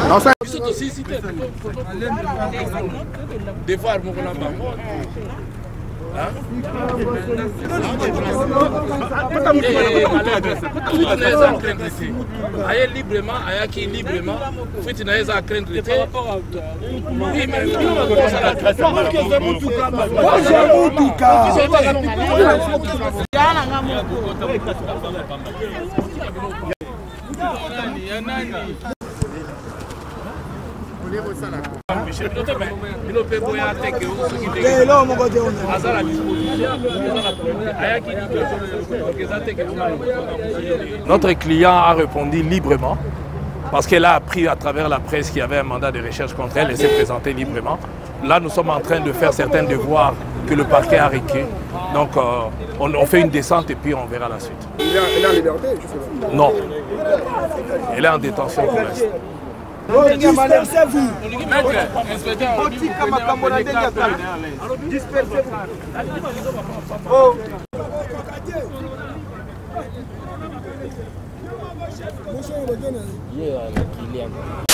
Non, ça... librement, Notre client a répondu librement parce qu'elle a appris à travers la presse qu'il y avait un mandat de recherche contre elle et s'est présentée librement. Là, nous sommes en train de faire certains devoirs que le parquet a requis. Donc, on fait une descente et puis on verra la suite. Elle est en liberté, justement? Non. Elle est en détention pour l'instant. Dispersez-vous.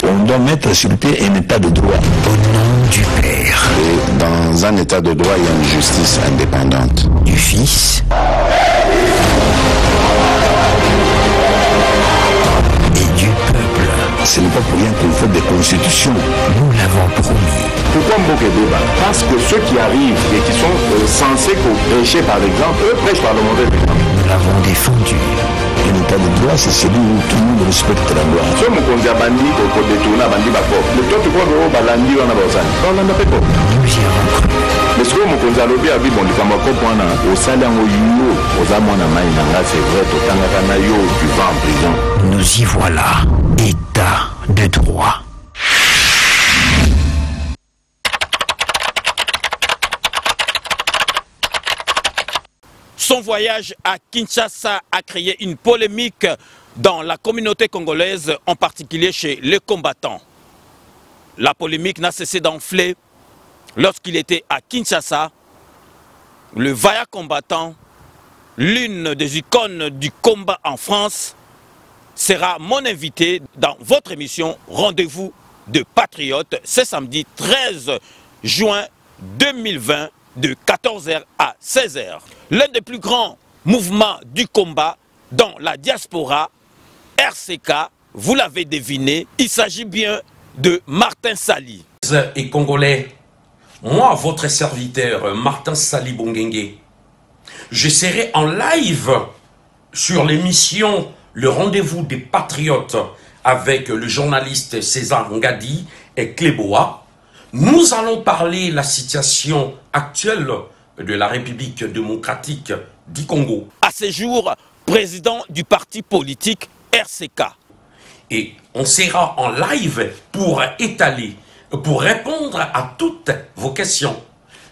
On doit mettre sur pied un état de droit. Au nom du Père. Et dans un état de droit, il y a une justice indépendante. Du Fils. Et du peuple. Ce n'est pas pour rien qu'on fait des constitutions. Nous l'avons promis. Pourquoi Mboké débat? Parce que ceux qui arrivent et qui sont censés prêcher par exemple, eux prêchent par le mauvais exemple. Nous l'avons défendu. Un état de droit, c'est celui où tout le monde respecte la loi. Si on dit à Bandi pour détourner à Bandi, mais toi tu crois que Balandi on a besoin. On n'a pas quoi. Nous y avons cru. Mais ce que mon conseil à l'objet a vu, bon, du Kamako point au salaire au yo, aux amants à Maïnanga, c'est vrai, au Tangakana yo, tu vas en prison. Nous y voilà. État de droit. Son voyage à Kinshasa a créé une polémique dans la communauté congolaise, en particulier chez les combattants. La polémique n'a cessé d'enfler lorsqu'il était à Kinshasa. Le vaillant combattant, l'une des icônes du combat en France, sera mon invité dans votre émission Rendez-vous de Patriotes, ce samedi 13 juin 2020 de 14h à 16h. L'un des plus grands mouvements du combat dans la diaspora, RCK, vous l'avez deviné, il s'agit bien de Martin Sali. Et Congolais, moi, votre serviteur, Martin Sali Bongengue, je serai en live sur l'émission Le Rendez-vous des Patriotes avec le journaliste César Ngadi et Cléboa. Nous allons parler de la situation actuelle de la République démocratique du Congo. À ce jour, président du parti politique RCK. Et on sera en live pour étaler, pour répondre à toutes vos questions.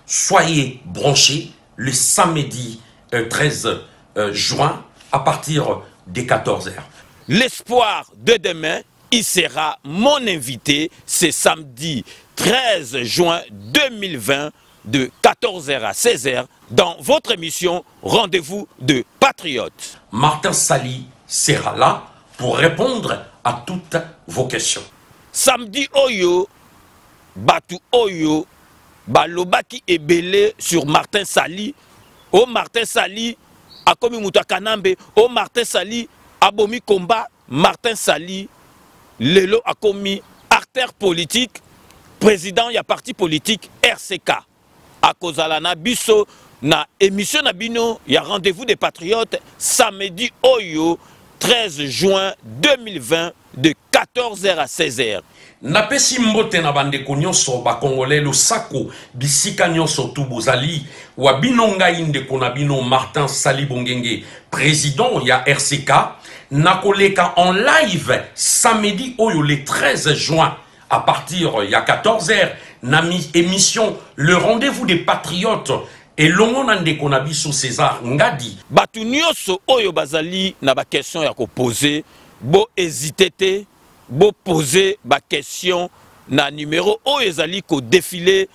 Soyez branchés le samedi 13 juin à partir des 14h. L'espoir de demain, il sera mon invité ce samedi 13 juin 2020 de 14h à 16h dans votre émission Rendez-vous de Patriotes. Martin Sali sera là pour répondre à toutes vos questions. Samedi Oyo, Batu Oyo, Balobaki Ebele sur Martin Sali. Oh Martin Sali, Akomi Moutakanambe. Oh Martin Sali, Abomi Komba. Martin Sali, Lelo Akomi, acteur politique, président ya parti politique RCK. A Kozalana Bisso na émission Nabino, ya Rendez-vous des Patriotes samedi Oyo 13 juin 2020 de 14h à 16h. Napesi mbote na bandeko nyonso ba Congolais lo sako bisika nyonso tu bozali wa binonga indeko na bino Martin Sali Bongengue, président ya RCK, nakoleka en live samedi oyo le 13 juin à partir ya 14h na émission Le Rendez-vous des Patriotes et longo na ndeko na biso César Ngadi. Batu nyonso oyo bazali na ba question ya ko poser, bo hésiter te, bo poser ba question na numéro oyo ezali ko défiler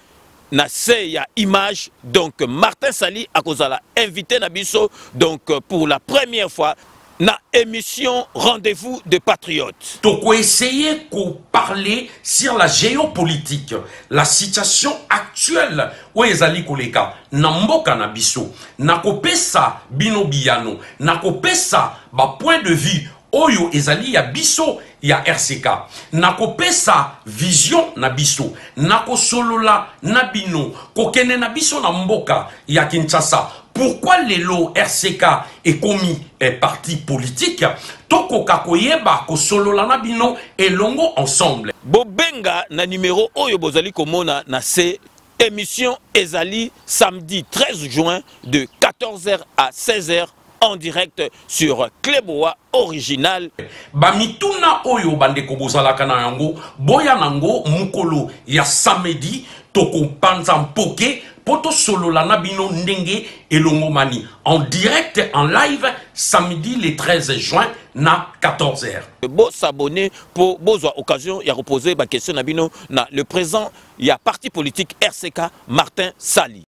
na se ya image. Donc Martin Sali a kozala invité na biso donc pour la première fois na émission Rendez-vous de Patriotes. Toko essayer de parler sur la géopolitique, la situation actuelle où ezali koleka na mboka na biso, na kopesa bino biyano, na kopesa ba point de vue oyo ezali ya biso ya RCK, na kopesa vision na biso, na kosolola na bino, kokene na biso na mboka ya Kinshasa. Pourquoi lelo RCK est commis un parti politique? Toko kakoyeba ko solo la nabino et longo ensemble. Bobenga na numéro oyo bozali komona na se émission ezali samedi 13 juin de 14h à 16h en direct sur Kleboa original. Bamituna oyo bandeko bozalaka na yango boya nango mukolo ya samedi toko panza mpoke poto solo la nabino ndenge elongomani en direct en live samedi le 13 juin na 14h. Bo s'abonner pour bozwa occasion ya reposer ba question nabino na le présent ya parti politique RCK Martin Sali.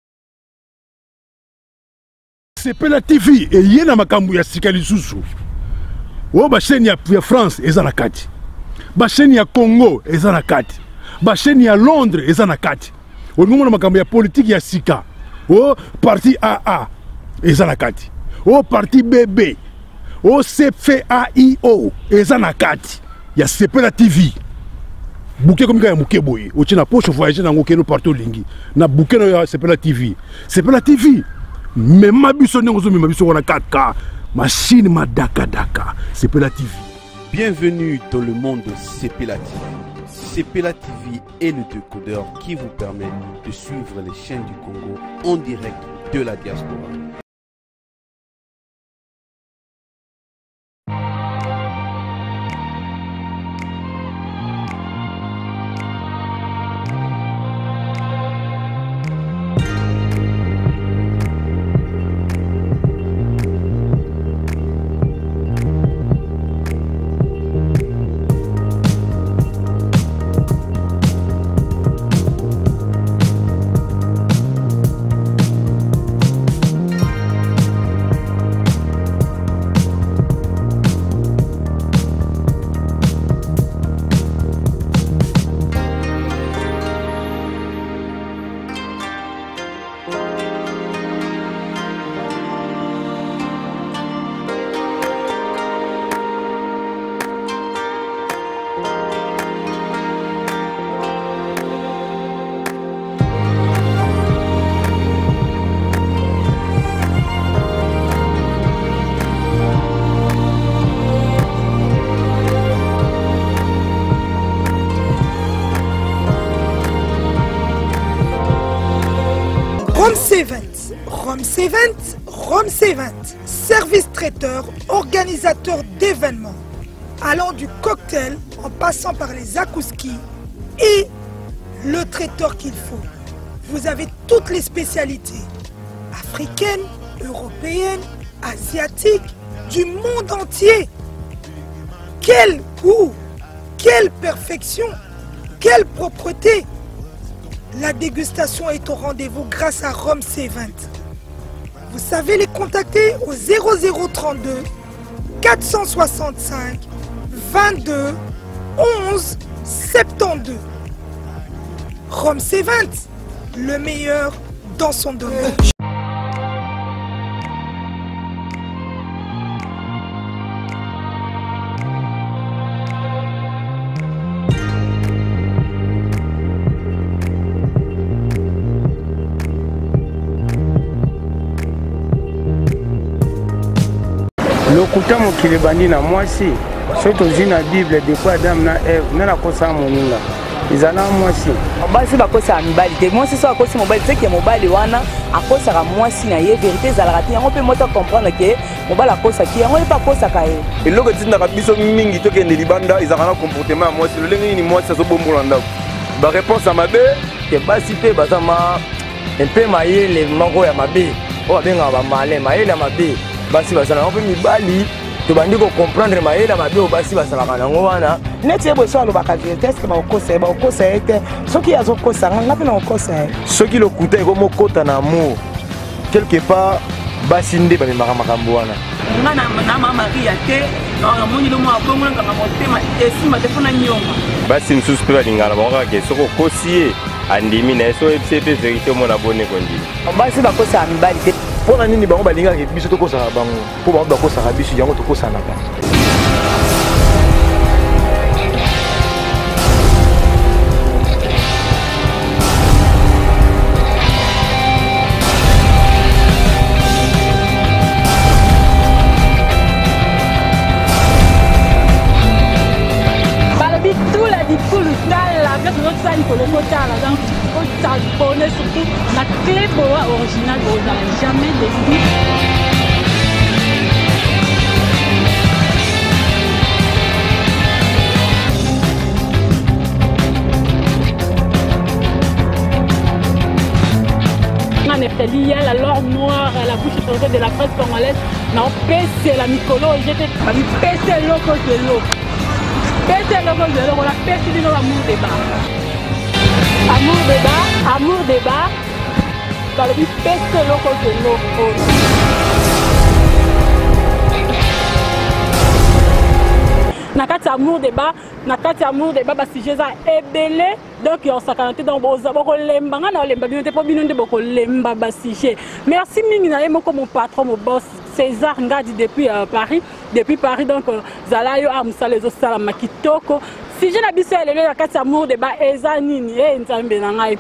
Sepela TV et yena makambu ya sikali susu. O ba chaîne ya France eza na kati. Ba chaîne ya Congo eza na kati. Ba chaîne ya Londres eza na kati. O ngomona makambu ya politique ya sika. O parti AA eza na kati. O parti BB. O CFAIO eza na kati. Ya Sepela TV. Bouquet comme ya muke boye. O tina poche voyager na ngokeno partout lingi. Na bouquet na ya Sepela TV. Sepela TV. Mais ma biso nengozo ma biso wana 4K machine madaka daka Sepela TV. Bienvenue dans le monde de Sepela TV. Sepela TV est le décodeur qui vous permet de suivre les chaînes du Congo en direct de la diaspora. Rome C20, service traiteur, organisateur d'événements, allant du cocktail en passant par les akouski et le traiteur qu'il faut. Vous avez toutes les spécialités africaines, européennes, asiatiques, du monde entier. Quel goût, quelle perfection, quelle propreté. La dégustation est au rendez-vous grâce à Rome C20. Vous savez les contacter au 0032 465 22 11 72. Rome C20, le meilleur dans son domaine. Lokuta mokili bandi na mwasi soto zina Bible de quoi Adam na Eve na kosa moninga izana mwasi basi bakosa mibali te mwasi so akosi mobali te ke mobali wana akosa ka mwasi na ye vérité zalaka te yango pe moto comprendre ke mobali akosa ki yango pas kosa ka ye eloko tinda ka biso mingi to ke ne libanda izaka na comportement ya mwasi lolenge ni mwasi so bombola ndako ba réponse à mabe ke basi pe bazama un peu mayele moko ya mabe o benga ba malin mayele ya mabe basi basala on peut mibali to bandi ko comprendre mayela mabe o basi basala kana ngwana neti ebo so alobaka vérité est-ce que ba okosa ete soki azokosa nga pe na okosa soki lokuta eko mokota na amour quelque part basi nde ba mimaka makambo wana nga na mamaria te namoni lomo abongo nanga motema esima te mpona nyonga basi mosusu mpe balingana bango kaka soki okosi ye andimi na ye so oyebisi ye mpe verité omona bone kondimi basi bakosaka mibali te mpona nini bango balingaka biso tokosaka bango mpo bango bakosaka biso yango tokosanaka surtout la clé originale jamais décidé. Il y a la lore noire à la bouche de la presse congolaise. Non, c'est la Nicolo, j'étais pété loco de l'eau. Pété loco de l'eau, on a pété de l'amour débat. Amour débat. Dans le but, pété loco de l'eau. Nakati amour débat basi jeza ebele donc on s'akanté dans boko lemba ngana lemba bino te po bino nde boko lemba basi je merci mingi na yemo comme mon patron mon boss César Ngadi depuis Paris donc zalayo amsa les osala makitoko si je na biso elele nakati amour débat eza nini nzambe na ngai